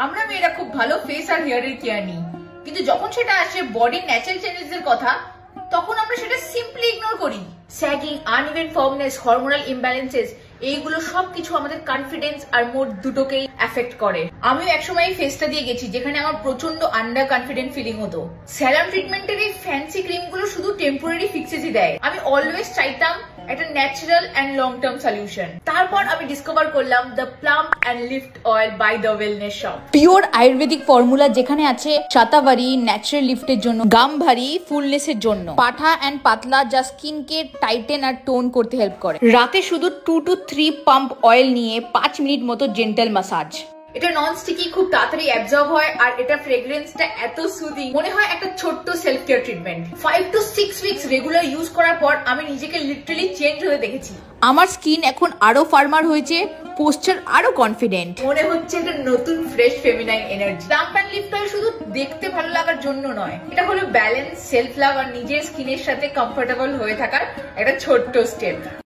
আমরা মেয়েরা খুব ভালো ফেস আর হেয়ারের কেয়ার নিই, কিন্তু যখন সেটা আসে বডির ন্যাচারাল চেঞ্জেস এর কথা, তখন আমরা সেটা সিম্পলি ইগনোর করি। স্যাগিং, আনইভেন ফার্মনেস, হরমোনাল ইমব্যালেন্সেস, এইগুলো সবকিছু আমাদের কনফিডেন্স আর মুড দুটোকেই এফেক্ট করে। আমিও একসময় এই ফেসটা দিয়ে গেছি যেখানে আমার প্রচন্ড আন্ডার কনফিডেন্ট ফিলিং হতো। সেরাম ট্রিটমেন্টের এই ফ্যান্সি ক্রিম গুলো শুধু টেম্পোরারি ফিক্সেসই দেয়। আমি অলওয়েজ চাইতাম একটা natural and long term solution. তারপর আমি ডিসকভার করলাম the plump and lift oil by the wellness shop. Pure Ayurvedic formula যেখানে আছে শতাবরী ন্যাচারাল লিফটের জন্য, গামভারি ফুলনেসের জন্য, পাঠা এন্ড পাতলা যা স্কিনকে টাইটেন আর টোন করতে হেল্প করে। রাতে শুধু 2 to 3 পাম্প অয়েল নিয়ে 5 মিনিট মতো জেন্টাল ম্যাসাজ। এটা নন স্টিকি, খুব তাড়াতাড়ি অ্যাবজর্ব হয়, আর এটা ফ্রেগ্রেন্সটা এত সুদিং, মনে হয় একটা ছোট্ট self care treatment. 5 to 6 weeks regular use করার পর আমি নিজেকে লিটারালি চেঞ্জ হতে দেখেছি। আমার স্কিন এখন আরো ফার্মার হয়েছে, পোস্টার আরো কনফিডেন্ট, মনে হচ্ছে একটা নতুন fresh feminine energy. Plump and lift oil শুধু দেখতে ভালো লাগার জন্য নয়, এটা হলো ব্যালেন্স, সেলফ লাভ আর নিজের স্কিনের সাথে কমফোর্টেবল হয়ে থাকার একটা ছোট্ট স্টেপ।